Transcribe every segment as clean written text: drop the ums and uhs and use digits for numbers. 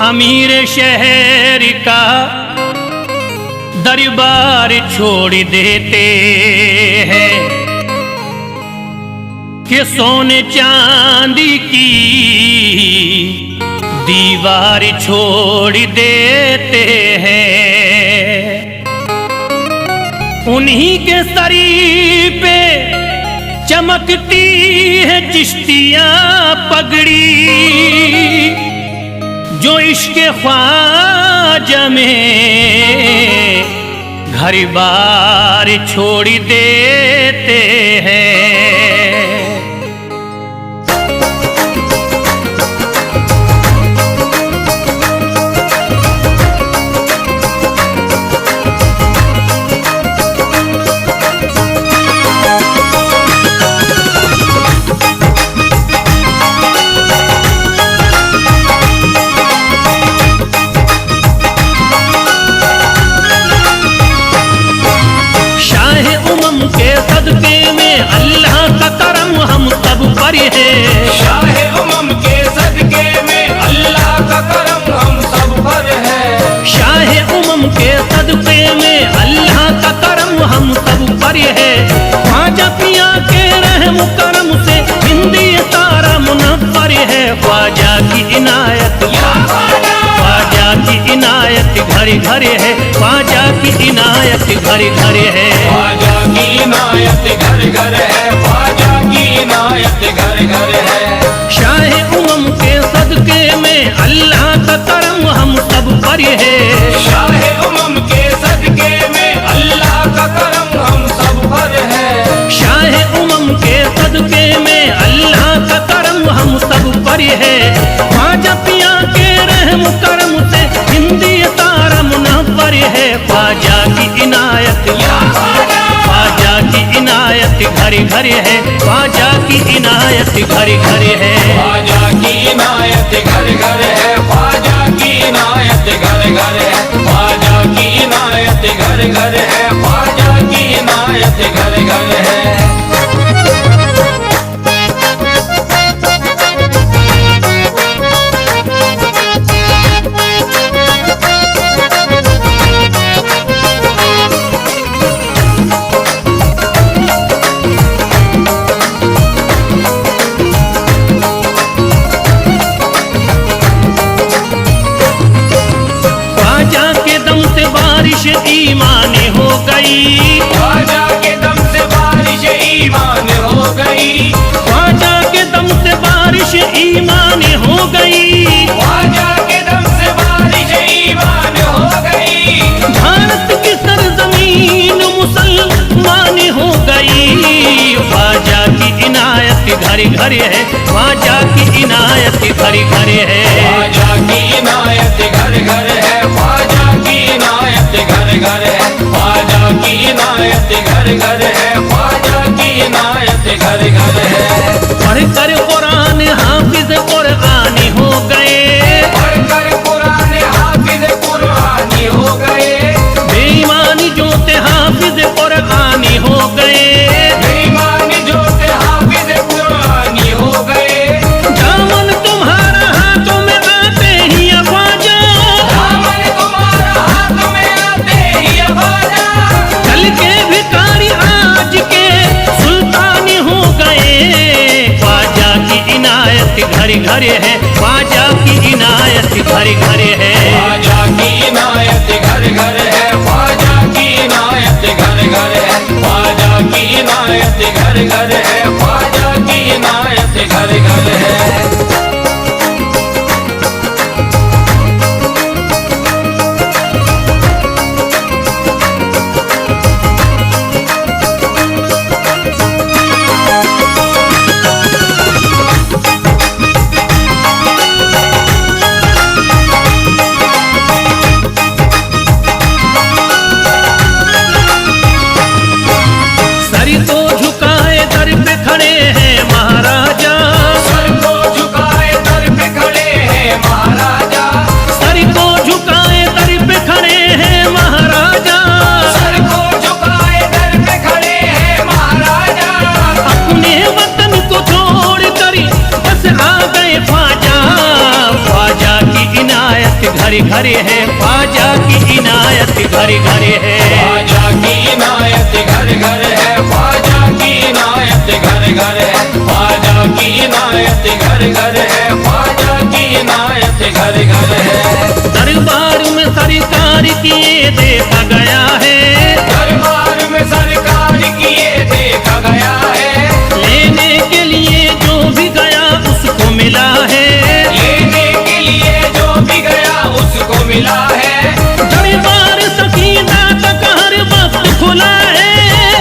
अमीर शहर का दरबार छोड़ देते हैं कि सोने चांदी की दीवार छोड़ देते हैं। उन्हीं के शरीर पे चमकती है चिश्तियां पगड़ी, जो इश्क ख्वाजा में घर बार छोड़ देते हैं। के सदके में अल्लाह का करम हम सब पर है। शाहे उमम के सदके में अल्लाह का करम हम सब पर है। शाहे उमम के सदके में अल्लाह का करम हम सब पर है। ख्वाजा पिया के रहम करम से हिंदी तारा मुनव्वर है। ख्वाजा की इनायत, ख्वाजा की इनायत घर घर है। ख्वाजा की इनायत घर घर है। ख्वाजा की इनायत घर घर है। ख्वाजा की इनायत घर घर है। शाहे उमम के सदके में अल्लाह का करम हम सब पर है। शाहे उमम के सदके में अल्लाह का करम हम सब पर है। शाहे उमम के सदके में अल्लाह का करम हम सब पर है। ख्वाजा पिया के रहम करम से हिंदी तारा मुनव्वर है। ख्वाजा की इनायत, ख्वाजा की इनायत घर घर है। ख्वाजा की इनायत घर घर है। ख्वाजा की इनायत घर घर है। ख्वाजा की इनायत घर घर है। ख्वाजा की इनायत घर घर है। ख्वाजा की इनायत घर घर है। बारिश ईमान हो गई। ख्वाजा के दम से बारिश ईमान हो गई। ख्वाजा के दम से बारिश ईमान हो गई। ख्वाजा के दम से बारिश ईमान हो गई। भारत की सरजमीन मुसलमान हो गई। ख्वाजा की इनायत घर घर है। ख्वाजा की इनायत घर घर है। ख्वाजा की इनायत घर घर है। ख्वाजा की इनायत घर घर है। ख्वाजा की इनायत घर घर है। ख्वाजा की इनायत घर घर है। पढ़ कर कुरान हाफिज कुरानी हो गए। पढ़कर कुरान हाफिज कुरानी हो गए। बेईमानी जो थे हाफिज कुरानी हो गए। बेईमानी जो थे हाफिज कुरानी हो गए। दामन तुम्हारा हाथों में आते ही ख्वाजा, दामन तुम्हारा हाथ में आते ही ख्वाजा। कल के भिखारी आज के सुल्तान हो गए। ख्वाजा की इनायत घर घर है। ख्वाजा की इनायत घर घर है। ख्वाजा की इनायत घर घर है। ख्वाजा की इनायत घर घर है। ख्वाजा की इनायत घर घर है। ख्वाजा की इनायत घर घर है। सर को झुकाए दर घर है, ख्वाजा की इनायत घर घर है। ख्वाजा की इनायत घर घर है, ख्वाजा की इनायत घर घर है, ख्वाजा की इनायत घर घर है, ख्वाजा की इनायत घर घर है। दरबार में सरकार किए देखा गया है, दरबार में सरकार किए देखा गया है, लेने के लिए जो भी गया उसको मिला है, लेने के लिए जो भी गया उसको मिला है। दरबार सकीना तक हर वक्त खुला है,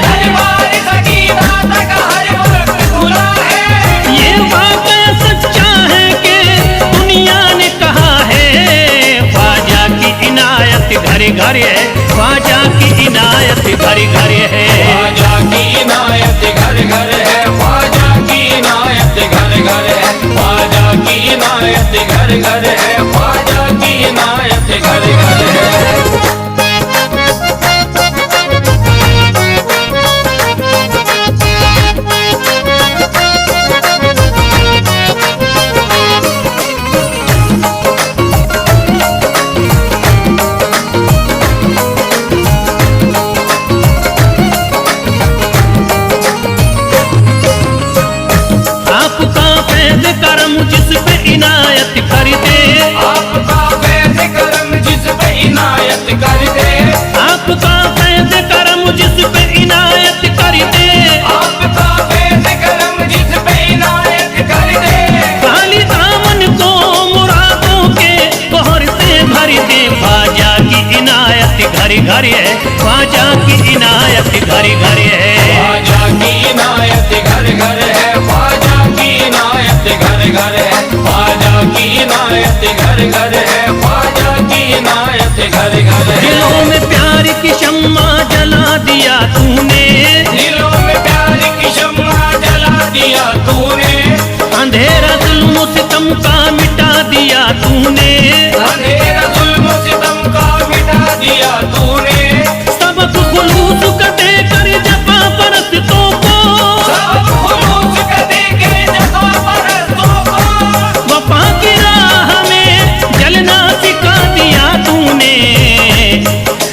दरबार सकीना तक हर वक्त खुला है। ये वाक़या सच्चा है कि दुनिया ने कहा है, ख्वाजा की इनायत घर घर है, ख्वाजा की इनायत घर घर है। ख्वाजा की इनायत घर घर है, ख्वाजा की इनायत घर घर है, ख्वाजा की इनायत घर घर है, ख्वाजा की इनायत घर घर है। आपका फैज़ करम जिस पे इनायत कर दे, आपका फैज़ करम जिस पे इनायत कर दे, आपका फैज़ करम जिस पे इनायत कर दे, आपका फैज़ करम जिस पे इनायत कर दे। खाली दामन को मुरादों के बहर से भर दे, ख्वाजा की इनायत घर घर है, ख्वाजा की इनायत घर घर है। ख्वाजा की इनायत घर घर है, ख्वाजा की इनायत घर घर है, ख्वाजा की इनायत घर घर है, ख्वाजा की इनायत घर घर है। दिलों में प्यार की शम्मा जला दिया तूने, दिलों में प्यार की शम्मा जला दिया तूने, अंधेरा जुल्म सितम का मिटा दिया तूने, अंधेरा जुल्म सितम का मिटा दिया तूने, सबक खुलूस का देकर जफा परस्तों को, सब खुलूस का देके जफा परस्तों को, वफा की राह में जलना सिखा दिया तूने।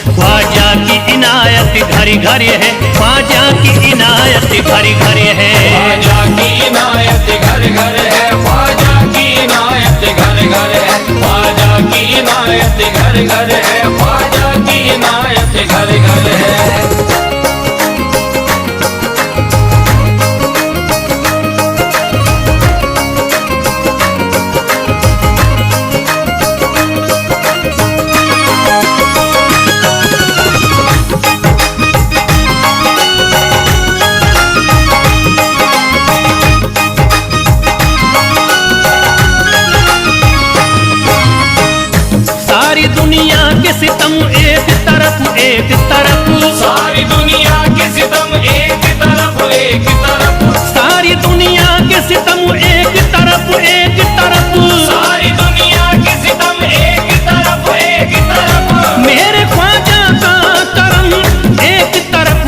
ख्वाजा की इनायत घर घर है, ख्वाजा की इनायत घर घर है। ख्वाजा की इनायत घर घर है, ख्वाजा की इनायत घर घर है, ख्वाजा की इनायत घर घर है, ख्वाजा की इनायत घर घर है। सारी दुनिया के सितम एक तरफ एक तरफ, सारी दुनिया के सितम एक तरफ एक तरफ, सारी दुनिया के सितम एक तरफ एक तरफ, सारी दुनिया के सितम एक तरफ एक तरफ, मेरे ख्वाजा का करम एक तरफ,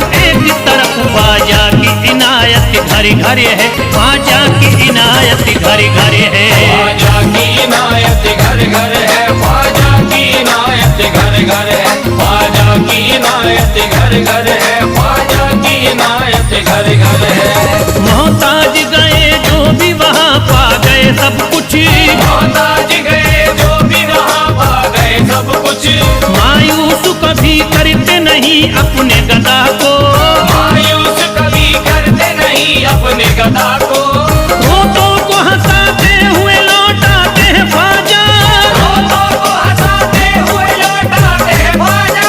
ख्वाजा की इनायत घर घर है, ख्वाजा की इनायत घर घर है। ख्वाजा की इनायत घर घर है, ख्वाजा की इनायत घर घर है, ख्वाजा की इनायत घर घर है, ख्वाजा की इनायत घर घर है। मोहताज गए जो भी वहाँ पा गए सब कुछ, मोहताज गए जो भी वहाँ पा गए सब कुछ, मायूस कभी करते नहीं अपने गदा को, मायूस कभी करते नहीं अपने गदा को, रोतों को हंसाते हुए लौटाते हैं ख्वाजा, रोतों को हंसाते हुए लौटाते हैं ख्वाजा,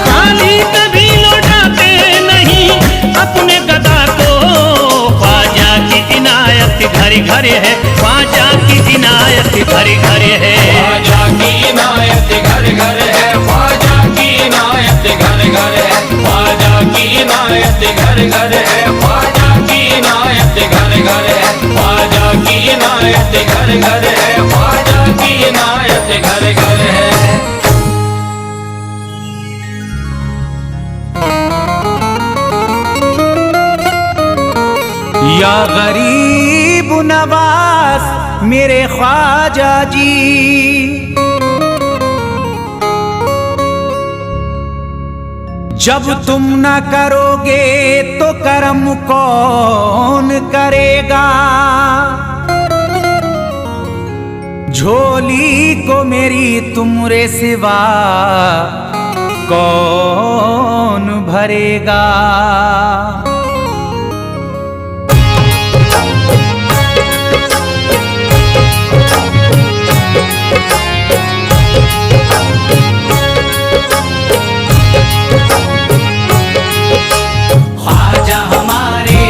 खाली कभी लौटाते नहीं अपने गदा को। ख्वाजा की इनायत घर घर है, ख्वाजा की इनायत घर घर है। ख्वाजा की इनायत घर घर है, ख्वाजा की इनायत घर घर है, ख्वाजा की इनायत घर घर है, ख्वाजा की इनायत घर घर है, ख्वाजा की इनायत घर घर है, ख्वाजा की इनायत घर घर है। या गरीब नवाज मेरे ख्वाजा जी, जब तुम न करोगे तो कर्म कौन करेगा। झोली को मेरी तुमरे सिवा कौन भरेगा। ख्वाजा हमारे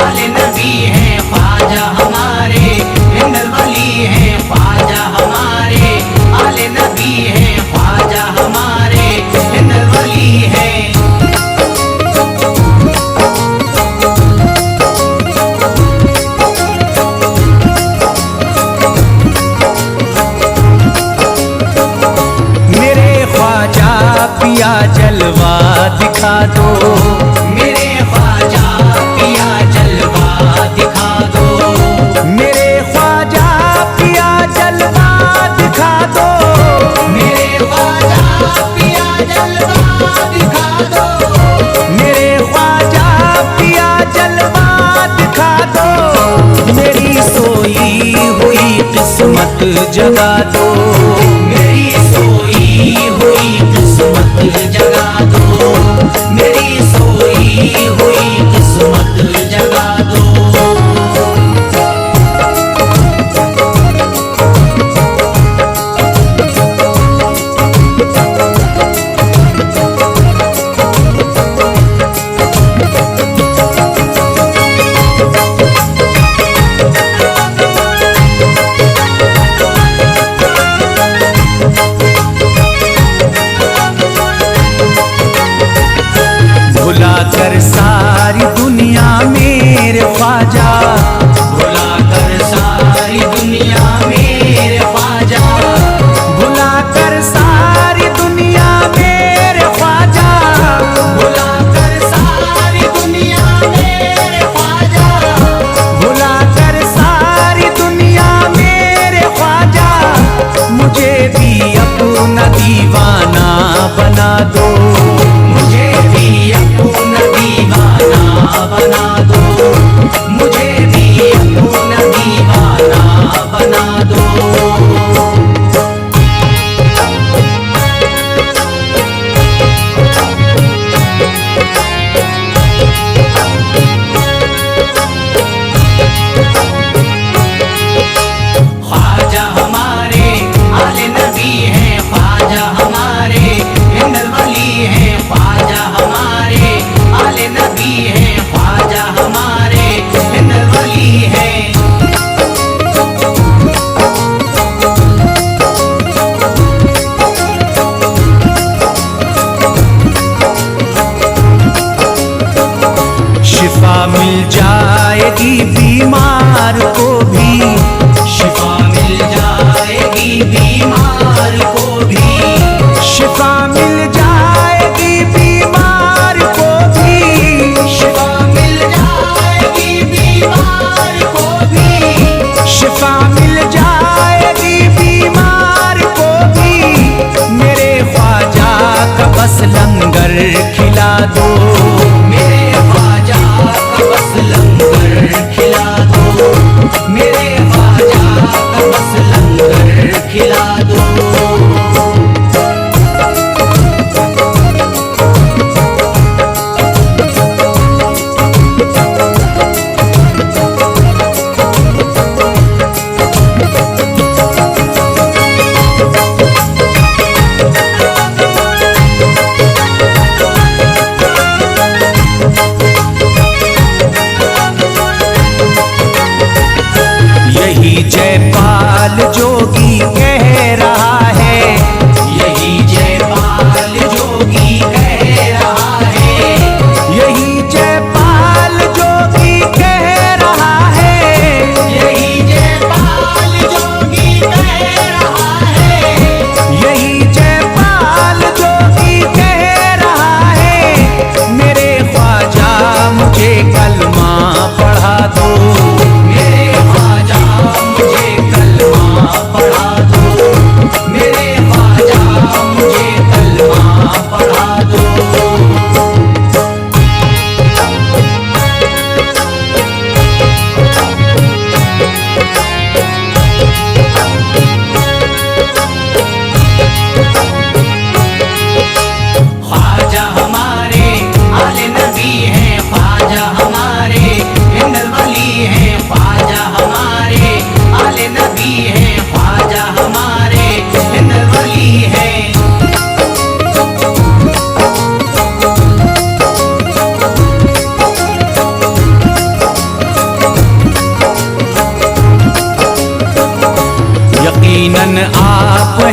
आले नबी हैं, ख्वाजा हमारे हिंदल वली हैं, ख्वाजा हमारे आले नबी हैं, ख्वाजा हमारे हिंदल वली हैं। मेरे ख्वाजा पिया जलवा दिखा दो। मेरे ख्वाजा पिया जलवा दिखा दो। मेरे ख्वाजा पिया जलवा दिखा दो। मेरे ख्वाजा पिया जलवा दिखा दो। मेरे ख्वाजा पिया जलवा दिखा दो। मेरी सोई हुई किस्मत जगा दो। मेरी सोई हुई किस्मत जगा दो। मेरी सोई हुई किस्मत जगा दो। भुला कर सारी दुनिया मेरे ख्वाजा। भुला कर सारी दुनिया मेरे ख्वाजा। भुला कर सारी दुनिया मेरे ख्वाजा। भुला कर सारी दुनिया मेरे ख्वाजा। भुला कर सारी दुनिया मेरे ख्वाजा। मुझे भी अपना दीवाना बना दो। मुझे भी अपना दीवाना बना दो। मुझे भी अपना दीवाना बना दो। ख्वाजा हमारे आले नबी हैं, ख्वाजा हमारे हिंदल वली हैं, ख्वाजा हमारे आले नबी हैं, ख्वाजा हमारे हिंदल वली हैं। शिफा मिल जाएगी बीमार को भी। शिफा मिल जाएगी बीमार को भी। शिफा मिल जाएगी बीमार को भी। शिफा मिल जाएगी बीमार को भी। शिफा मिल जाएगी बीमार को भी। मेरे ख्वाजा का बस लंगर खिला दो। मेरे ख्वाजा का बस लंगर खिला दो। मेरे ख्वाजा का बस लंगर खिला दो।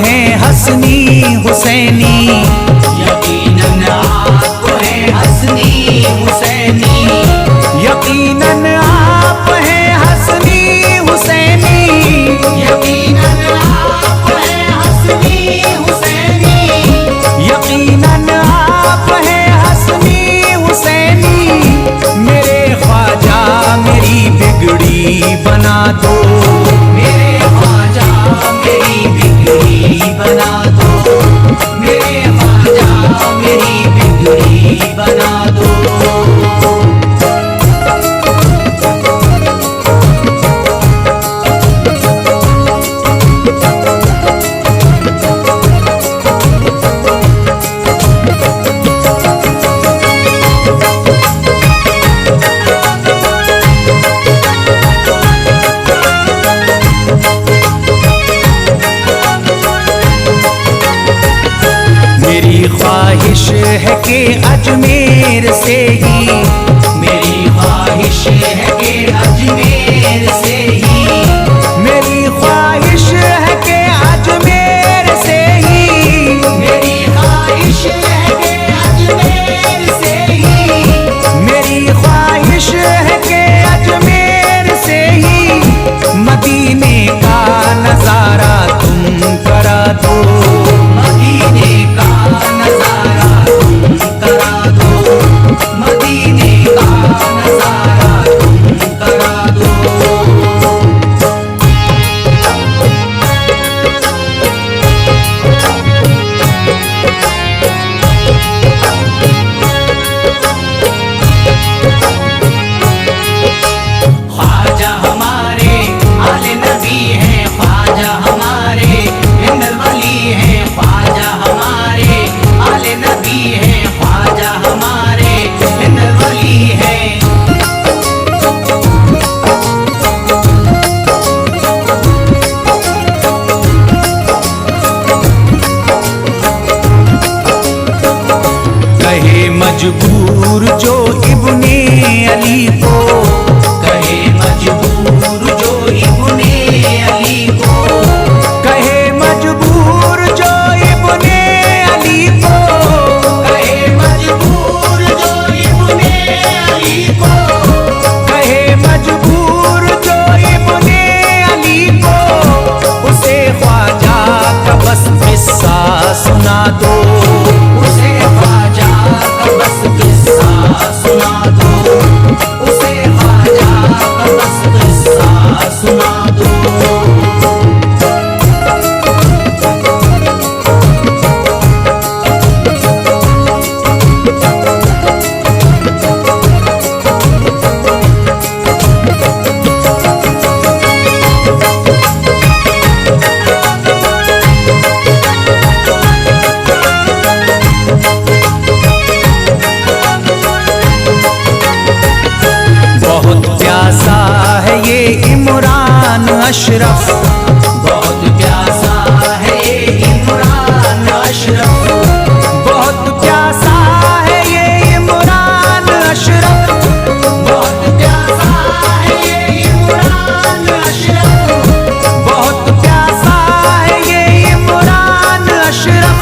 हैं हसनी हुसैनी, यकीनन आप हैं हसनी हुसैनी, यकीनन आप हैं हसनी हुसैनी, यकीनन आप हैं हसनी हुसैनी, यकीनन आप हैं हसनी हुसैनी। मेरे ख्वाजा मेरी बिगड़ी बना दो, मेरे ख्वाजा मेरी बिगड़ी बना दो, मेरे ख्वाजा मेरी बिगड़ी बना दो। मेरी ख्वाहिश है कि अजमेर से ही, मेरी ख्वाहिश है कि अजमेर से ही, मेरी ख्वाहिश है कि अजमेर से ही, मेरी ख्वाहिश है कि अजमेर से ही, मेरी ख्वाहिश है कि अजमेर से ही मदीने का नजारा तुम करा दो, मदीने का नजारा तुम करा दो, मदीने का नजारा तुम करा दो। ख्वाजा हमारे आले नबी हैं, ख्वाजा हमारे हिंदल वली हैं, ख्वाजा हमारे आले नबी हैं, ख्वाजा हमारे हिंदल वली हैं। कहे मजबूर जो इब्ने अली को, कहे मजबूर जो इब्ने अली को, कहे मजबूर जो इब्ने अली को, कहे मजबूर जो इब्ने अली को, कहे मजबूर जो इब्ने अली को, उसे ख्वाजा का बस किस्सा सुना दो, उसे ख्वाजा का बस किस्सा सुना दो, उसे ख्वाजा का बस किस्सा सुना दो। बहुत प्यासा है ये इमरान अशरफ, बहुत प्यासा है ये इमरान अशरफ, बहुत प्यासा है ये इमरान अशरफ, बहुत प्यासा है ये इमरान अशरफ, बहुत प्यासा है ये इमरान अशरफ।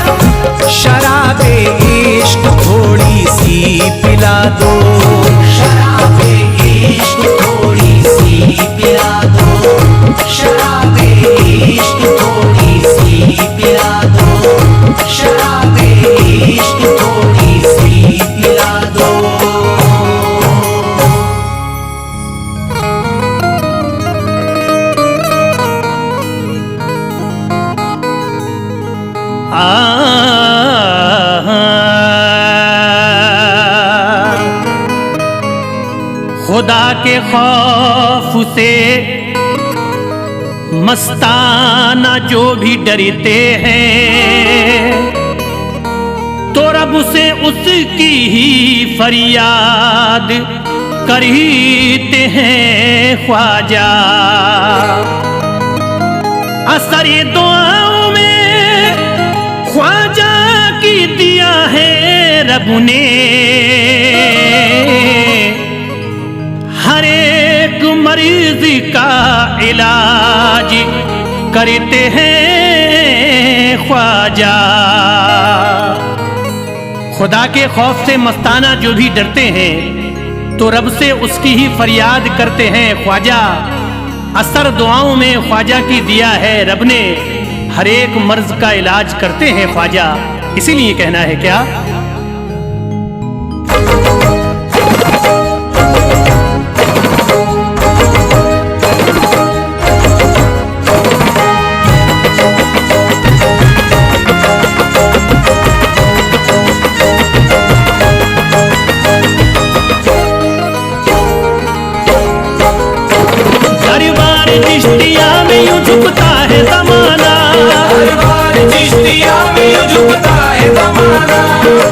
शराबे इश्क थोड़ी सी पिला दो, शराबे इश्क थोड़ी सी पिला दो, शराबे इश्क थोड़ी सी पिला दो, शराबे इश्क थोड़ी सी पिला दो। खुदा के खौफ से मस्ताना जो भी डरते हैं, तो रब से उसकी ही फरियाद करते हैं ख्वाजा। असर दुआओं में ख्वाजा की दिया है रब ने, हर एक मरीज का इलाज करते हैं ख्वाजा। खुदा के खौफ से मस्ताना जो भी डरते हैं तो रब से उसकी ही फरियाद करते हैं ख्वाजा। असर दुआओं में ख्वाजा की दिया है रब ने, हर एक मर्ज का इलाज करते हैं ख्वाजा। इसीलिए कहना है क्या, चिश्तिया में यूं झुकता है ज़माना, दरबार चिश्तिया में यूं झुकता है ज़माना,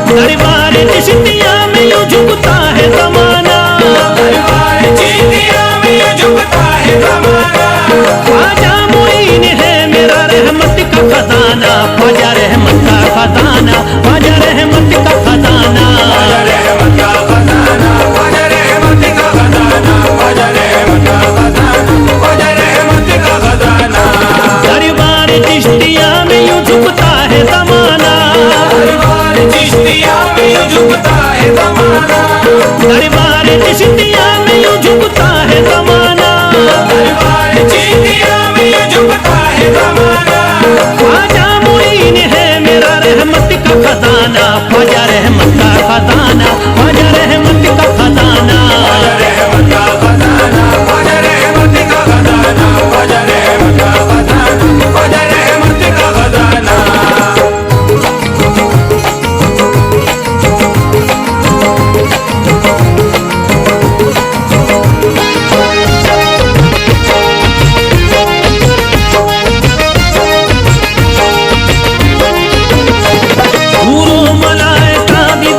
दरबार चिश्तिया में यूं झुकता है ज़माना, दरबार चिश्तिया में यूं झुकता है ज़माना। ख्वाजा मुईन है मेरा रहमत का खजाना, ख्वाजा रहमत का खजाना, ख्वाजा रहमत का खजाना, ख्वाजा रहमत का खजाना, ख्वाजा रहमत का खजाना, ख्वाजा रहमत का खजाना, ख्वाजा रहमत का खजाना। दरबार चिश्तिया में यूं झुकता है ज़माना, दरबार चिश्तिया में यूं झुकता है ज़माना, दरबार चिश्तिया में यूं झुकता है ज़माना, दरबार चिश्तिया में यूं झुकता है ज़माना। ख्वाजा मुईन है मेरा रहमत का खजाना, ख्वाजा रहमत का खजाना, ख्वाजा रहमत का खजाना, ख्वाजा रहमत का खजाना, ख्वाजा रहमत का खजाना, ख्वाजा रहमत का खजाना, ख्वाजा रहमत का खजाना। हूरों मलाइका भी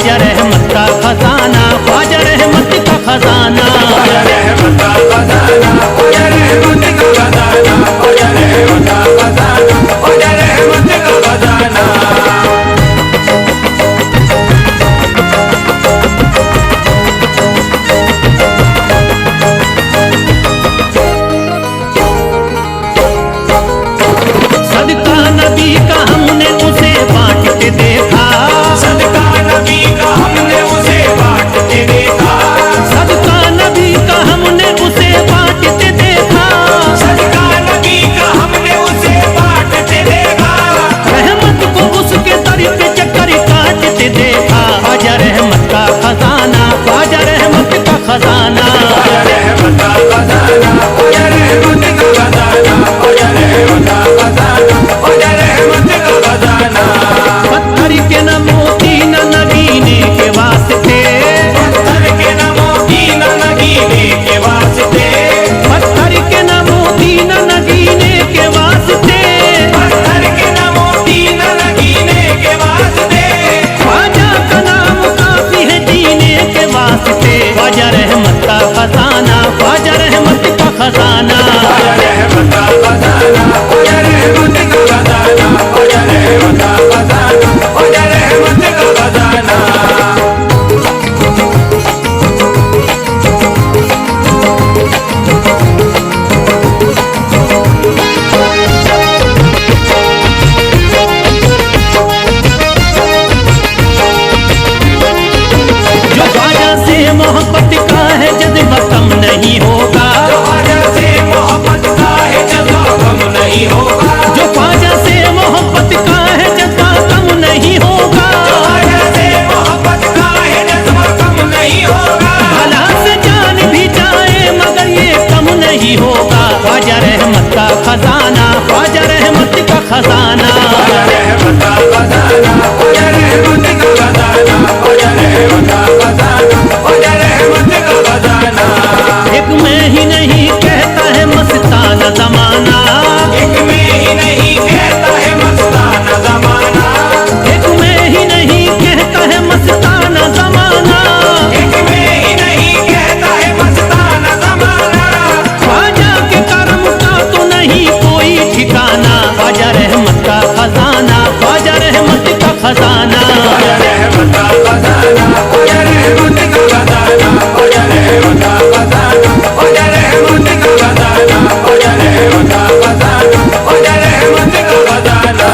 ख्वाजा रहमत का खजाना, ख्वाजा रहमत का खजाना। ख्वाजा रहमत का खजाना, ख्वाजा रहमत का खजाना, ख्वाजा रहमत का खजाना, ख्वाजा रहमत का खजाना। सदका नबी का हमने उसे बांटते देखा, सदका नबी का हमने उसे बांटते देखा, सदका नबी का हमने उसे बांटते देखा, सदका नबी का हमने उसे बांटते देखा। रहमत को उसके दर पे चक्कर काटते देखा। ख्वाजा रहमत का खजाना, ख्वाजा रहमत का खजाना। ख्वाजा रहमत का खजाना, ख्वाजा रहमत का खजाना, ख्वाजा रहमत का खजाना, ख्वाजा रहमत का खजाना। पत्थर के न मोती न नगीने के वास्ते, पत्थर के न मोती न नगीने के वास्ते, पत्थर के न मोती न नगीने के वास्ते, पत्थर के न मोती न नगीने के वास्ते। ख्वाजा का नाम काफी है जीने के वास्ते। ख्वाजा रहमत का खजाना, ख्वाजा रहमत का खजाना। ख्वाजा रहमत का खजाना, ख्वाजा रहमत का खजाना, ख्वाजा रहमत का खजाना, ख्वाजा रहमत का खजाना। जो ख्वाजा से मोहब्बत का है जज्बा कम नहीं होगा, जो ख्वाजा से मोहब्बत का है जज्बा कम नहीं होगा, जो ख्वाजा से मोहब्बत का है जज्बा कम नहीं होगा। जो ख्वाजा से मोहब्बत का है जज्बा कम नहीं होगा। भला से जान भी जाए मगर ये कम नहीं होगा। ख्वाजा रहमत का खजाना, ख्वाजा रहमत का खजाना। ख्वाजा रहमत का खजाना, ख्वाजा रहमत का खजाना, ख्वाजा रहमत का खजाना, ख्वाजा रहमत का खजाना। एक में ही नहीं कहता है मस्ताना जमाना, एक में ही नहीं कहता है मस्ताना जमाना, एक में ही नहीं कहता है मस्ताना जमाना। एक में ही नहीं कहता है मस्ताना जमाना। ख्वाजा के करम का तो नहीं कोई ठिकाना। ख्वाजा रहमत का खजाना, ख्वाजा रहमत का खजाना। ख्वाजा रहमत का खजाना, ख्वाजा रहमत का खजाना, ख्वाजा रहमत का खजाना, ख्वाजा रहमत का खजाना, ख्वाजा रहमत का खजाना, ख्वाजा रहमत का खजाना।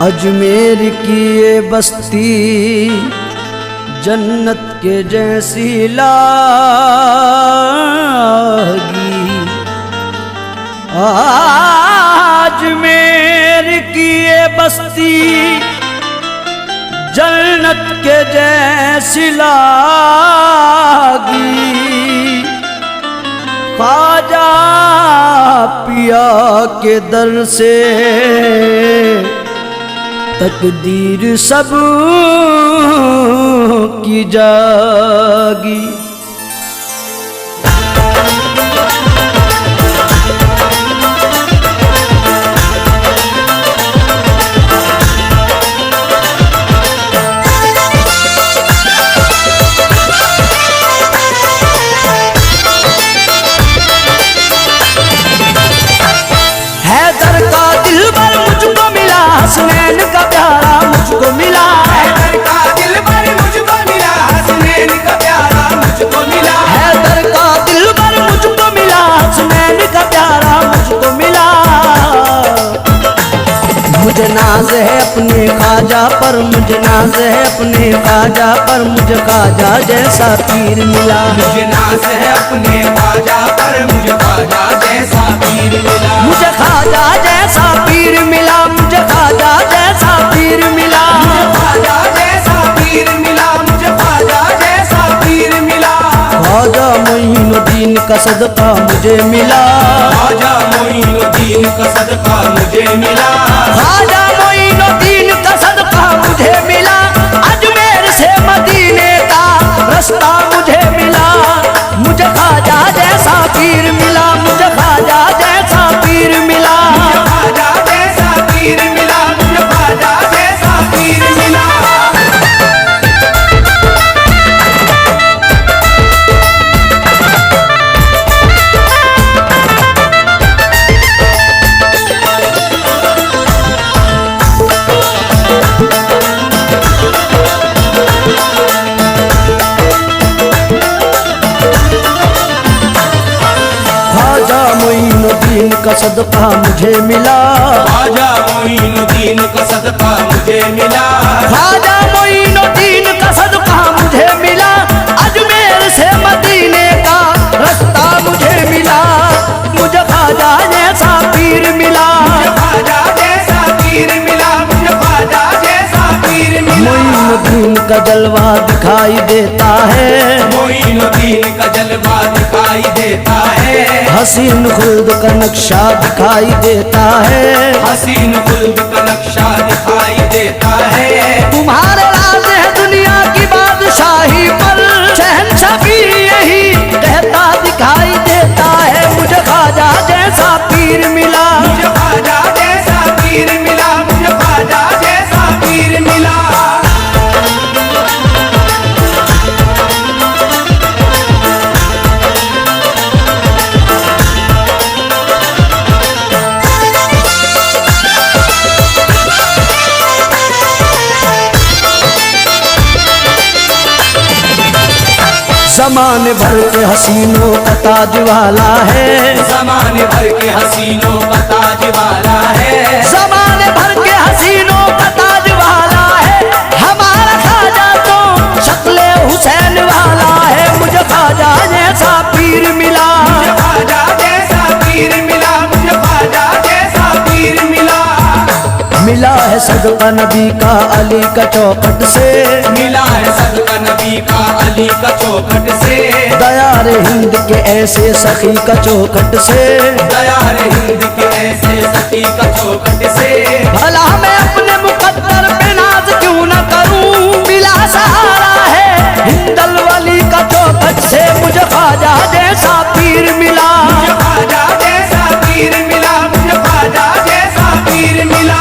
अजमेर की ये बस्ती जन्नत के जैसी लागी। अजमेर की ये बस्ती जन्नत के जैसी लागी। ख्वाजा पिया के दर से तकदीर सब की जागी। हैदर का दिलबर मुझको मिला, हसनैन का प्यारा मुझको मिला। हैदर का दिलबर मुझको मिला, हसनैन का प्यारा मुझको मिला। हैदर का दिलबर मुझको मिला, हसनैन का प्यारा मुझको मिला। मुझे नाज है अपने ख्वाजा पर, मुझे नाज है अपने ख्वाजा पर, मुझे ख्वाजा जैसा पीर मिला। मुझे नाज है अपने ख्वाजा पर, मुझे ख्वाजा जैसा पीर मिला। मुझे ख्वाजा जैसा पीर मिला, मुझे ख्वाजा जैसा पीर मिला। मुझे ख्वाजा जैसा पीर मिला, मुझे ख्वाजा जैसा पीर मिला। ख्वाजा मोइन का सदका मुझे मिला, ख्वाजा मोइनुद्दीन का सदका मुझे मिला, ख्वाजा मोइनुद्दीन का सदका मुझे मिला, अजमेर से मदीने का रास्ता मुझे मिला, मुझे ख्वाजा जैसा पीर मिला, मुझे ख्वाजा जैसा पीर मिला, ख्वाजा जैसा पीर मिला, मुझे ख्वाजा जैसा पीर मिला। ख्वाजा मोइनुद्दीन का सदका मुझे मिला, ख्वाजा मोइनुद्दीन का सदका मुझे मिला, ख्वाजा मोइनुद्दीन का सदका मुझे मिला, अजमेर से मदीने का रास्ता मुझे मिला, मुझे ख्वाजा जैसा पीर मिला, ख्वाजा जैसा पीर मिला, मुझे ख्वाजा जैसा पीर मिला। मोइनुद्दीन का जलवा दिखाई देता है, मोइनुद्दीन का जलवा दिखाई देता है, हसीन खुल्द का नक्शा दिखाई देता है, हसीन खुल्द का नक्शा दिखाई देता है। तुम्हारे राज है दुनिया की बादशाही पर, शहंशाह भी यही कहता दिखाई देता है, मुझे ख्वाजा जैसा पीर मिला, मुझे ख्वाजा जैसा पीर मिला, मुझे ख्वाजा जैसा पीर मिला। ज़माने भर के हसीनों का ताज वाला है, ज़माने भर के हसीनों का ताज वाला है, ज़माने भर के हसीनों का ताज वाला है, हमारा ख्वाजा तो शक्ल हुसैन वाला है, मुझे ख्वाजा जैसा पीर मिला, मुझे ख्वाजा जैसा पीर मिला, मुझे ख्वाजा जैसा पीर मिला। मिला है सदका नबी का अली का चौखट से, मिला है सदका नबी का अली का चौखट से, दयार हिंद के ऐसे सखी का चौखट से, दयार हिंद के ऐसे सखी का चौखट से। भला मैं अपने मुकद्दर पे नाज क्यों न करूं, मिला सहारा है हिंदल वली का चौखट से, मुझे ख्वाजा जैसा पीर मिला, मुझे ख्वाजा जैसा पीर मिला, मुझे ख्वाजा जैसा पीर मिला।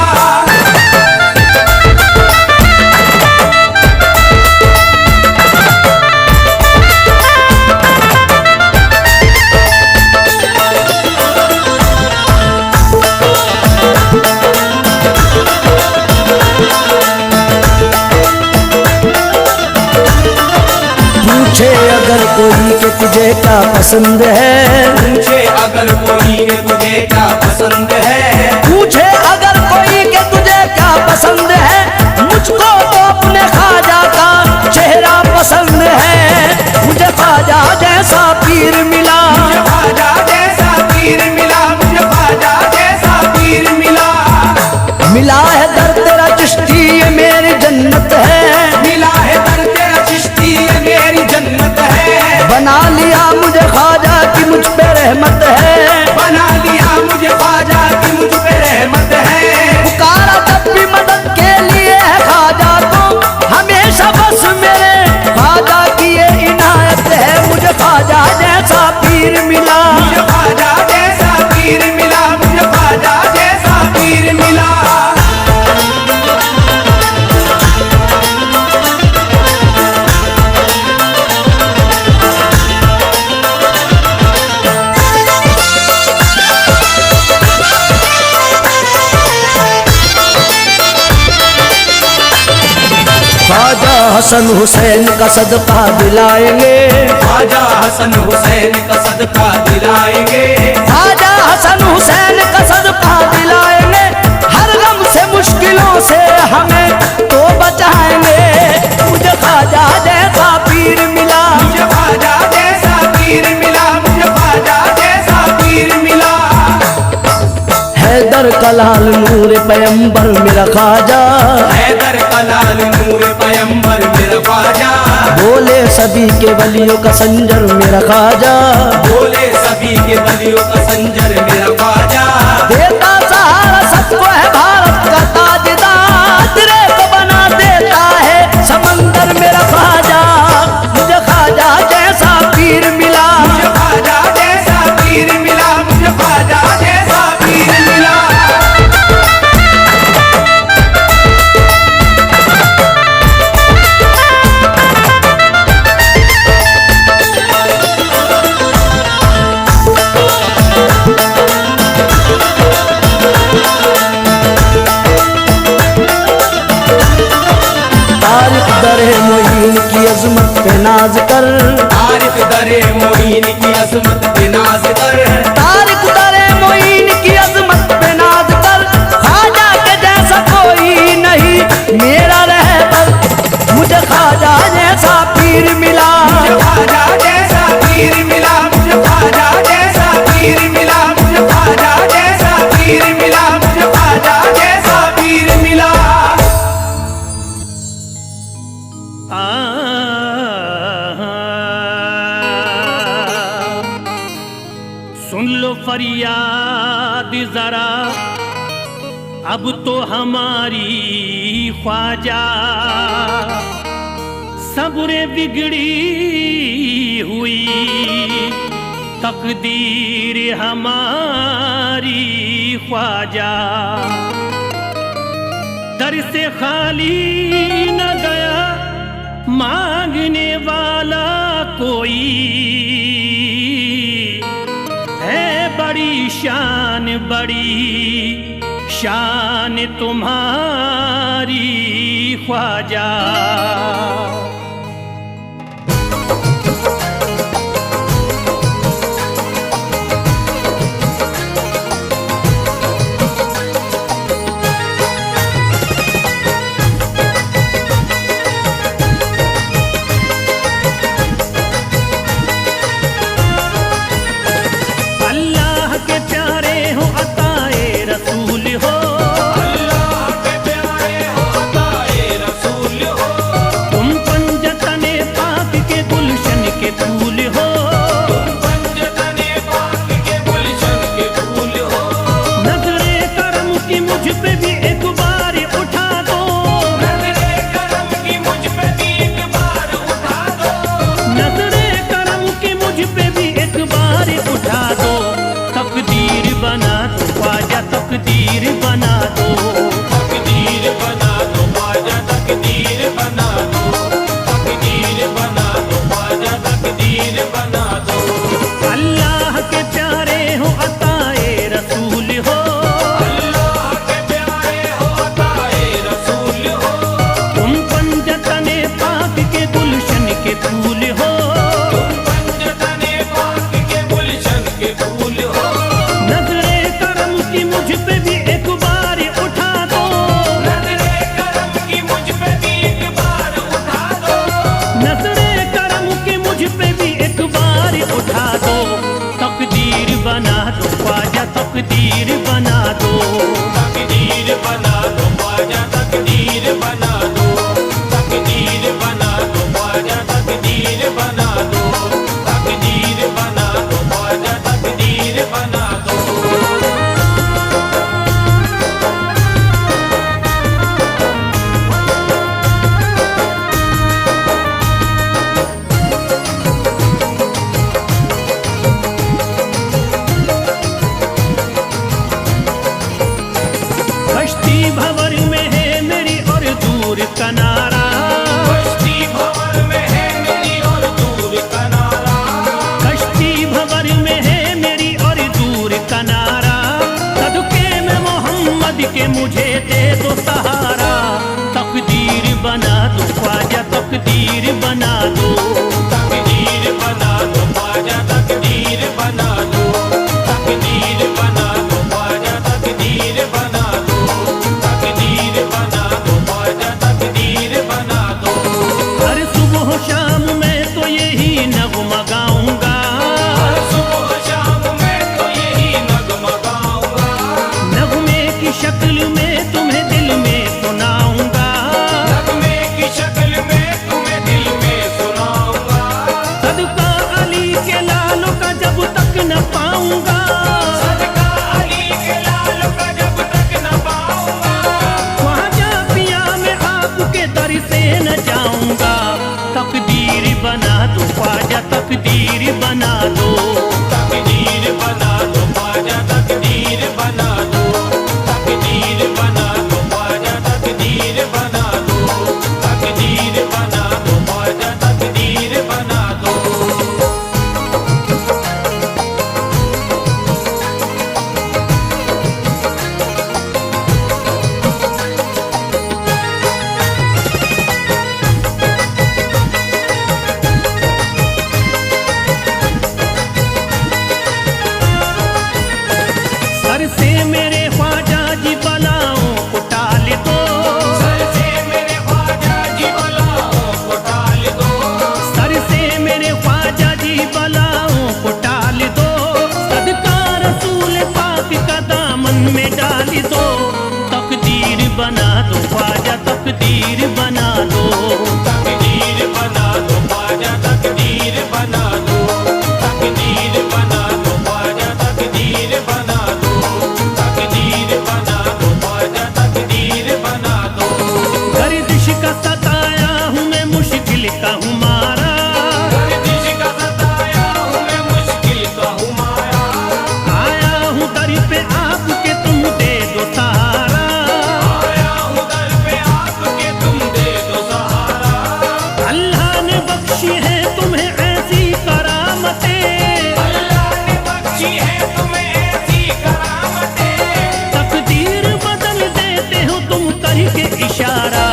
पूछे अगर कोई कि तुझे क्या पसंद है, पूछे अगर कोई के तुझे क्या पसंद है, पूछे अगर कोई कि तुझे क्या पसंद है, मुझको तो अपने ख्वाजा का चेहरा पसंद है, मुझे ख्वाजा जैसा पीर मिला, मुझे ख्वाजा जैसा पीर मिला, मुझे ख्वाजा जैसा पीर मिला। मिला है दर तेरा चिश्ती ये मेरी जन्नत है, मिला है दर तेरा चिश्ती ये मेरी जन्नत है, बना लिया मुझे ख्वाजा की मुझ पे रहमत है, बना लिया मुझे ख्वाजा की मुझ पे रहमत है। पुकारा जब भी मदद के लिए है ख्वाजा को, हमेशा बस मेरे ख्वाजा की ये इनायत है, मुझे ख्वाजा जैसा पीर मिला, मुझे ख्वाजा जैसा पीर मिला, मुझे ख्वाजा जैसा पीर मिला। ख्वाजा हसन हुसैन का सदका दिलाएंगे, ख्वाजा हसन हुसैन का सदका दिलाएंगे, ख्वाजा हसन हुसैन का सदका दिलाएंगे, हर गम से मुश्किलों से हमें तो बचाएंगे, मुझे ख्वाजा जैसा पीर मिला, मुझे ख्वाजा जैसा पीर मिला, मुझे ख्वाजा जैसा पीर मिला। हैदर कलाल नूर पैगंबर मेरा ख्वाजा, हैदर कलाल नूर पैगंबर मेरा ख्वाजा, बोले सदी के वलियों का संजर मेरा ख्वाजा, बोले सभी के बलियों का संजर मेरा ख्वाजा। देता सहारा सबको है भारत का ताजदार, तेरे को बना देता है समंदर मेरा ख्वाजा। मुझे ख्वाजा जैसा पीर मिला, मुझे ख्वाजा जैसा पीर मिला, मुझे ख्वाजा जैसा पीर मिला। तारिक दरे मोइन की अजमत पे नाज कर, तारिक दरे मोइन की अजमत पे नाज कर, तारिक दरे मोइन की अजमत पे नाज कर। ख्वाजा के जैसा कोई नहीं मेरा रहबर, मुझे ख्वाजा जैसा पीर मिला। मुझे ख्वाजा जैसा पीर मिला, मुझे ख्वाजा जैसा पीर मिला, मुझे ख्वाजा जैसा पीर मिला, मुझे ख्वाजा जैसा पीर मिला। सुन लो फरियाद जरा अब तो हमारी ख्वाजा, सब्र बिगड़ी हुई तकदीर हमारी ख्वाजा। दर से खाली न गया मांगने वाला कोई, है बड़ी शान तुम्हारी ख्वाजा। तकदीर बना दो, तकदीर बना दो ख्वाजा, तकदीर बना दो, तकदीर बना दो ख्वाजा, तकदीर बना दो। अल्लाह के प्यारे हो अताए रसूल हो, अल्लाह के प्यारे हो अताए रसूल हो, तुम पंजतने पाक के गुलशन के फूल हो, तुम पंजतने पाक के गुलशन के फूल हो। नजरे करम की मुझ पे भी एक बार उठा दो, नजरे करम की मुझ पे भी एक बार उठा दो, नजरे करम की मुझ पे भी एक बार उठा दो। तकदीर बना दो ख्वाजा, तकदीर बना दो, तकदीर बना दो ख्वाजा, तकदीर बना दो, तकदीर बना दो ख्वाजा, तकदीर बना दो, तकदीर बना दो ख्वाजा, तकदीर बना दो। कश्ती भंवर में है मेरी और दूर कनारा, कश्ती भंवर में है मेरी और दूर कनारा, कश्ती भंवर में है मेरी और दूर कनारा। सदके में मोहम्मद के मुझे दे दो सहारा, तकदीर बना दो ख्वाजा, तकदीर बना दो, तकदीर बना दो ख्वाजा, तकदीर बना दो, तकदीर बना दो ख्वाजा, तकदीर बना दो, तकदीर बना दो ख्वाजा, तकदीर बना दो। हर सुबह शाम मैं तो यही नगमा गाऊंगा, हर सुबह शाम मैं तो यही नगमा गाऊंगा, नगमे की शक्ल में तुम्हें दिल में सुनाऊंगा, नगमे की शक्ल में तुम्हें दिल में पाऊंगा। सदका अली के लाल का जब तक न पाऊंगा। ख्वाजा पिया मैं आपके दर से न जाऊंगा। तकदीर बना दो ख्वाजा तकदीर बना दो। तकदीर बना दो ख्वाजा तकदीर बना दो। तकदीर बना दो ख्वाजा तकदीर बना दो। तकदीर बना दो ख्वाजा तकदीर बना दो। सर से मेरे ख्वाजा जी बलाओं को टाल दो। सर से मेरे ख्वाजा जी बलाओं को टाल दो। सर से मेरे ख्वाजा जी बलाओं को टाल दो। सदका रसूल पाक का दामन में डाल दो। तकदीर बना दो ख्वाजा तकदीर बना दो। तकदीर बना दो ख्वाजा तकदीर बना दो। तकदीर बना दो ख्वाजा तकदीर बना दो। तकदीर बना दो ख्वाजा तकदीर बना दो। गर्दिश का सताया हूँ मैं मुश्किल का हूँ मारा। गर्दिश का सताया हूँ मैं मुश्किल का हूँ मारा। आया हूँ दर पे आपके तुम दे दो सहारा। आया हूँ दर पे आपके तुम दे दो सहारा। अल्लाह ने बख्शी है तुम्हें ऐसी करामतें। अल्लाह ने बख्शी है तुम्हें ऐसी करामतें। तकदीर बदल देते हो तुम करके इशारा।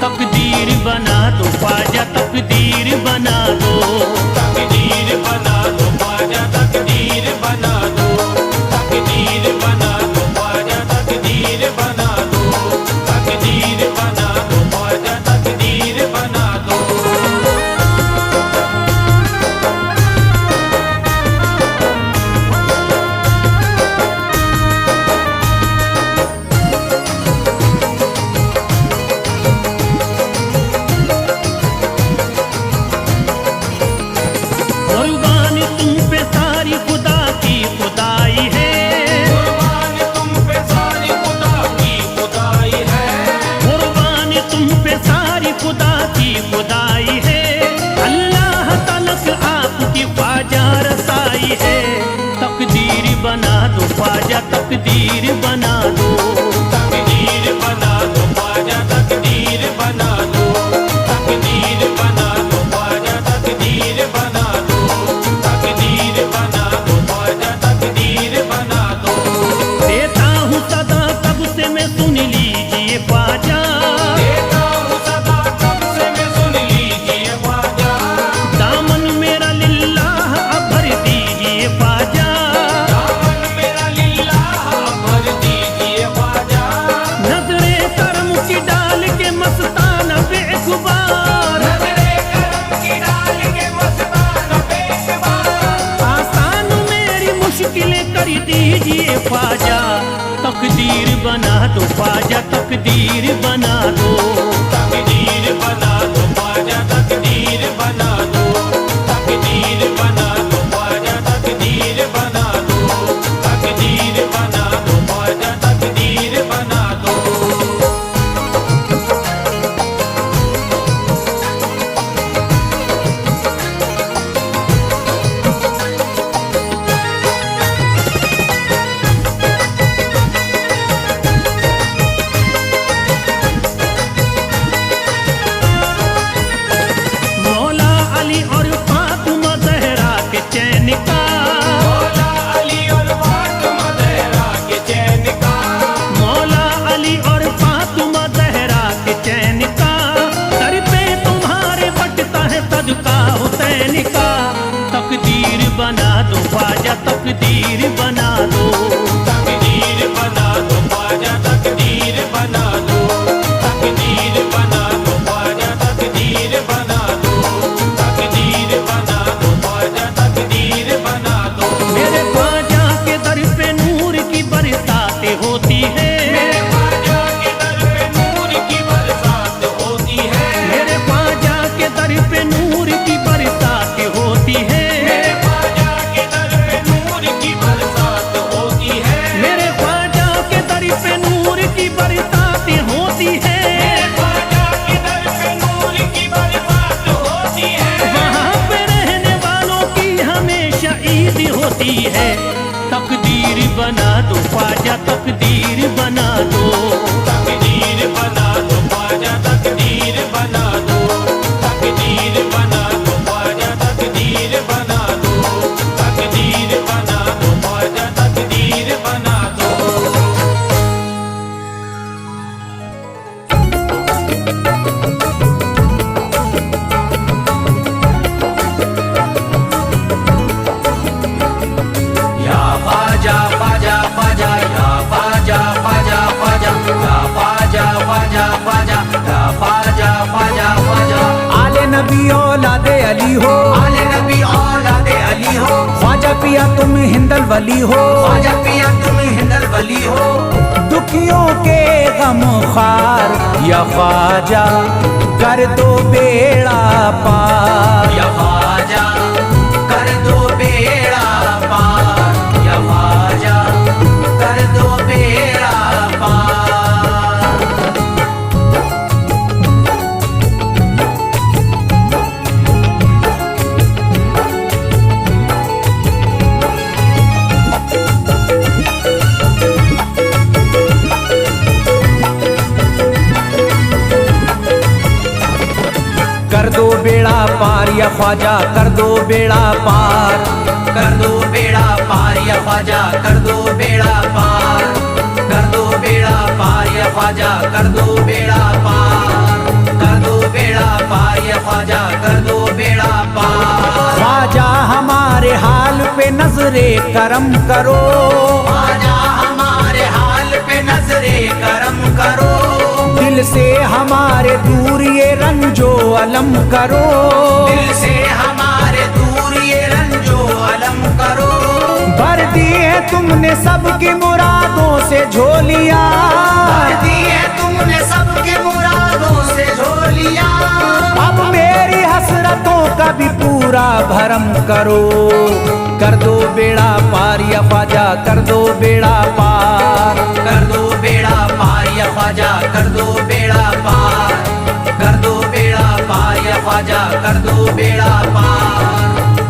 तकदीर बना दो ख्वाजा तकदीर बना दो। तकदीर बना दो ख्वाजा तकदीर बना दो। तकदीर बना दो ख्वाजा तकदीर बना दो। तकदीर बना दो ख्वाजा तकदीर बना दो। कुर्बानी तुम पे सारी खुदा की खुदाई है। कुर्बान तुम पे सारी खुदा की खुदाई है। कुर्बानी तुम पे सारी खुदा की खुदाई है। अल्लाह तलक आपकी ख्वाजा रसाई है। तकदीर बना दो ख्वाजा तकदीर बना दो। तकदीर बना दो ख्वाजा तकदीर बना दो। तकदीर बना दो ख्वाजा तकदीर बना दो। तकदीर बना दो ख्वाजा तकदीर बना दो। देता हूँ सदा तब से मैं सुन लीजिए ख्वाजा। देता हूँ सदा कब से मैं सुन लीजिए ख्वाजा। दामन मेरा लिल्लाह अब भर दीजिए ख्वाजा। दामन मेरा लिल्लाह भर दीजिए ख्वाजा। नजरे करम की डाल के मस्ताना बेखुबार। नजरे करम की डाल के मस्ताना बेखुबार। आसान मेरी मुश्किलें कर दीजिए ख्वाजा। तकदीर बना दो ख्वाजा तकदीर बना दो। तकदीर बना दो ख्वाजा तकदीर बना दो। तकदीर बना दो ख्वाजा तकदीर बना दो। तकदीर बना दो ख्वाजा तकदीर बना दो। मौला अली और फातिमा ज़हरा के चैन का। मौला अली और फातिमा ज़हरा के चैन का। मौला अली और फातिमा ज़हरा के चैन का। सर पे तुम्हारे बटता है सदका हुसैन का। तकदीर बना दो ख्वाजा तकदीर बना दो। तकदीर बना दो ख्वाजा तकदीर बना दो। तकदीर बना दो ख्वाजा तकदीर बना दो। तकदीर बना दो ख्वाजा तकदीर बना दो। मेरे ख्वाजा के दर पे नूर की बरसातें होती है। मेरे ख्वाजा के दर पे नूर की बरसात होती है। मेरे ख्वाजा के दर पे नूर की बरसातें होती है। मेरे ख्वाजा के दर पे नूर की उम्मीद होती है। तकदीर बना दो ख्वाजा, तकदीर बना दो, तकदीर बना दो ख्वाजा, तकदीर बना दो, तकदीर बना दो ख्वाजा, तकदीर बना दो, तकदीर बना दो ख्वाजा, तकदीर बना दो। या ख्वाजा ख्वाजा ख्वाजा, या ख्वाजा ख्वाजा ख्वाजा, या ख्वाजा ख्वाजा ख्वाजा, या ख्वाजा ख्वाजा ख्वाजा। आले नबी औलादे अली हो, आले नबी औलादे अली हो, ख्वाजा पिया तुम हिंदल वली हो, ख्वाजा पिया तुम हिंदल वली हो। दुखियों के गम खार या ख्वाजा कर दो बेड़ा पार। या ख्वाजा कर दो बेड़ा पार, या ख्वाजा कर दो बेड़ा पार। कर दो बेड़ा पार या ख्वाजा कर दो बेड़ा पार। कर दो बेड़ा पार या ख्वाजा कर दो बेड़ा पार, कर दो बेड़ा पार या ख्वाजा कर दो बेड़ा पार, कर दो बेड़ा पार या ख्वाजा कर दो बेड़ा पार। ख्वाजा हमारे हाल पे नजरे करम करो, ख्वाजा हमारे हाल पे नजरे करम करो, दिल से हमारे दूर ये रंजो अलम करो। दिल से हमारे दूर ये रंजो अलम करो। भर दी है तुमने सबकी मुरादों से झोलियाँ, भर दी है तुमने सबके मुरादों से झोलियाँ। अब मेरी हसरतों का भी पूरा भरम करो। कर दो बेड़ा पार या ख्वाजा कर दो बेड़ा पार। कर दो बेड़ा पार या ख्वाजा कर दो बेड़ा पार, कर दो बेड़ा पार या ख्वाजा कर दो बेड़ा पार,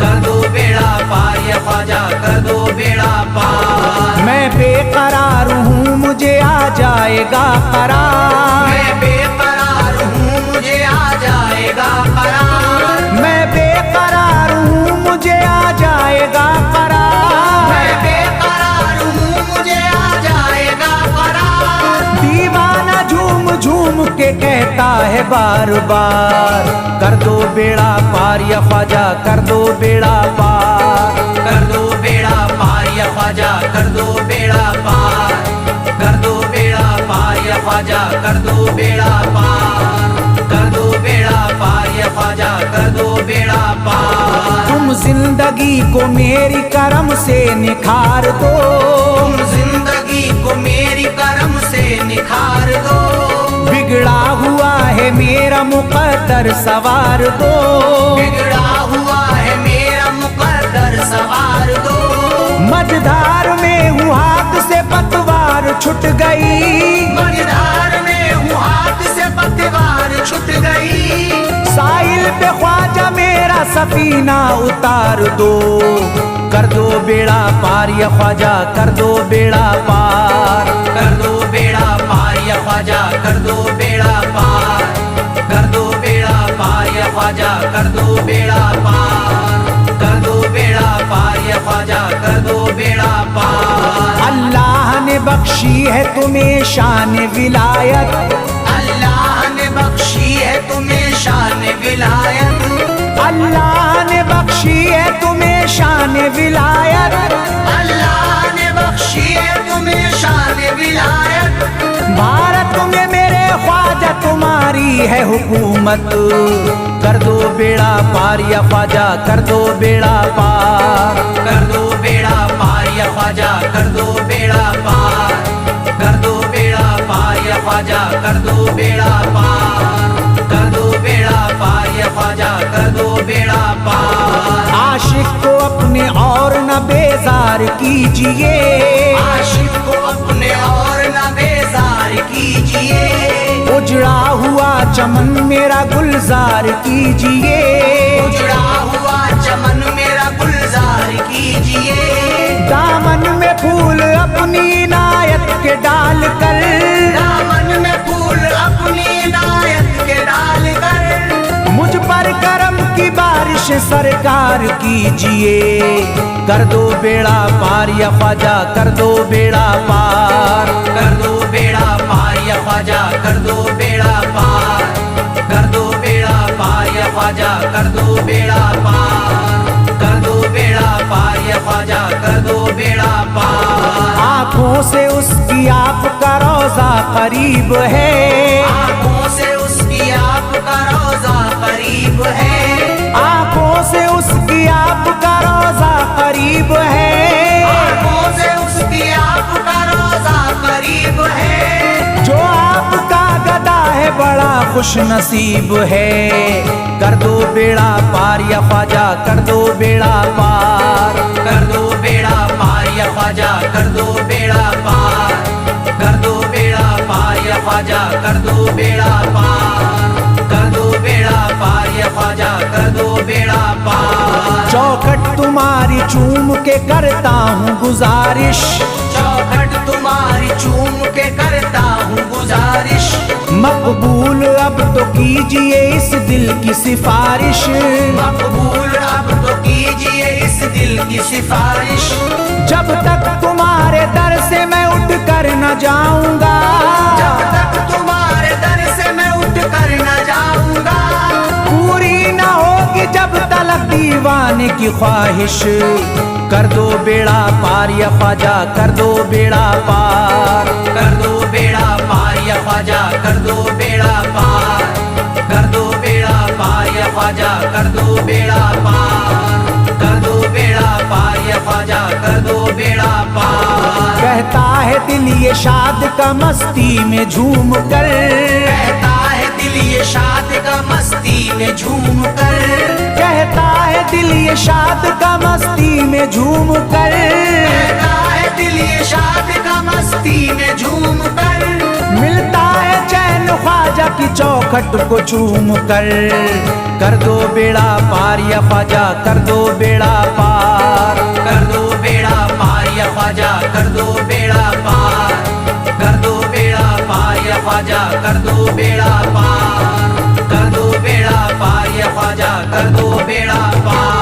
कर दो बेड़ा पार या ख्वाजा कर दो बेड़ा पार। मैं बेकरार हूँ मुझे आ जाएगा करार, मैं बेकरार हूँ मुझे आ जाएगा करार, मैं बेकरार हूँ मुझे आ जाएगा करार। मैं बेकरार हूँ मुझे आ जाएगा करार। दीवाना झूम झूम के कहता है बार बार। कर दो बेड़ा पार या ख्वाजा कर दो बेड़ा पार। कर दो बेड़ा पार या ख्वाजा कर दो बेड़ा पार, कर दो बेड़ा पार या ख्वाजा कर दो बेड़ा पार, कर दो बेड़ा पार या ख्वाजा कर दो बेड़ा पार। तुम जिंदगी को मेरी करम से निखार दो, तुम जिंदगी को मेरी करम से निखार दो। बिगड़ा हुआ है मेरा मुकद्दर सवार दो, बिगड़ा हुआ है मेरा मुकद्दर सवार दो। मझधार में हूँ हाथ से पतवार छुट गई, मझधार में हूँ हाथ से पतवार छूट गई। साहिल पे ख्वाजा मेरा सफीना उतार दो। कर दो बेड़ा पार या ख्वाजा कर दो बेड़ा पार। कर दो बेड़ा पार या ख्वाजा कर दो बेड़ा पार, कर दो बेड़ा पार या ख्वाजा कर दो बेड़ा पार, कर दो बेड़ा पार या ख्वाजा कर दो बेड़ा पार। अल्लाह ने बख्शी है तुम्हें शान विलायत, अल्लाह ने बख्शी है तुम्हें शान विलायत, अल्लाह ने बख्शी है तुम्हें शान विलायत। अल्लाह ने बख्शी है तुम्हें शान विलायत। भारत में मेरे ख्वाजा तुम्हारी है हुकूमत। कर दो बेड़ा पार या ख्वाजा कर दो बेड़ा पार। कर दो बेड़ा पार या ख्वाजा कर दो बेड़ा पार, कर दो बेड़ा पार या ख्वाजा कर दो बेड़ा पार, कर दो बेड़ा पार या ख्वाजा कर दो बेड़ा पार। आशिक को अपने और न बेजार कीजिए, आशिक को अपने और न बेजार कीजिए। उजड़ा हुआ चमन मेरा गुलजार कीजिए, उजड़ा हुआ चमन मेरा गुलजार कीजिए। अपनी इनायत के डाल कर, दामन में फूल अपनी इनायत के डाल कर, मुझ पर करम की बारिश सरकार कीजिए, कर दो बेड़ा पार या ख्वाजा कर दो बेड़ा पार, कर दो बेड़ा पार या ख्वाजा कर दो बेड़ा पार, कर दो बेड़ा पार या ख्वाजा कर दो बेड़ा पार, कर दो बेड़ा पार या ख्वाजा कर दो बेड़ा पार। आंखों से उसकी आपका रोजा करीब है, आंखों से उसकी आपका रोजा करीब है, आंखों से उसकी आपका रोजा करीब है, आंखों से उसकी आपका रोजा करीब है, जो आपका गदा है बड़ा खुश नसीब है, कर दो बेड़ा पार या ख्वाजा कर दो बेड़ा पार, कर दो बेड़ा पार या ख्वाजा कर दो बेड़ा पार, कर दो बेड़ा पार या ख्वाजा कर दो बेड़ा पार, कर दो बेड़ा पार या ख्वाजा कर दो बेड़ा पार। चौखट तुम्हारी चूम के करता हूँ गुजारिश, चौखट तुम्हारी चूम के करता हूँ गुजारिश, मकबूल अब तो कीजिए इस दिल की सिफारिश, मकबूल अब तो कीजिए इस दिल की सिफारिश, जब तक तुम्हारे दर से मैं उठ कर न जाऊंगा, जब तक तुम्हारे दर से मैं उठ कर न जाऊंगा, पूरी न होगी जब तलक दीवाने की ख्वाहिश, कर दो बेड़ा पार या ख्वाजा कर दो बेड़ा पार, कर दो बेड़ा पार या ख्वाजा कर दो बेड़ा पार, कर दो बेड़ा पार या ख्वाजा कर दो बेड़ा पार, कर दो बेड़ा पार या ख्वाजा कर दो बेड़ा पार। कहता है दिल ये शाद का मस्ती में झूम कर, कहता है दिल ये शाद का मस्ती में झूम कर, कहता है दिल ये शाद का मस्ती में झूम कर, कहता है दिल ये शाद का मस्ती में झूम कर, मिलता है चैन ख्वाजा की चौखट को चूम कर दो बेड़ा पार या ख्वाजा कर दो बेड़ा पार, कर दो बेड़ा पार या ख्वाजा कर दो बेड़ा पार, कर दो बेड़ा पार या ख्वाजा कर दो बेड़ा पार, कर दो बेड़ा पार या ख्वाजा कर दो बेड़ा पार।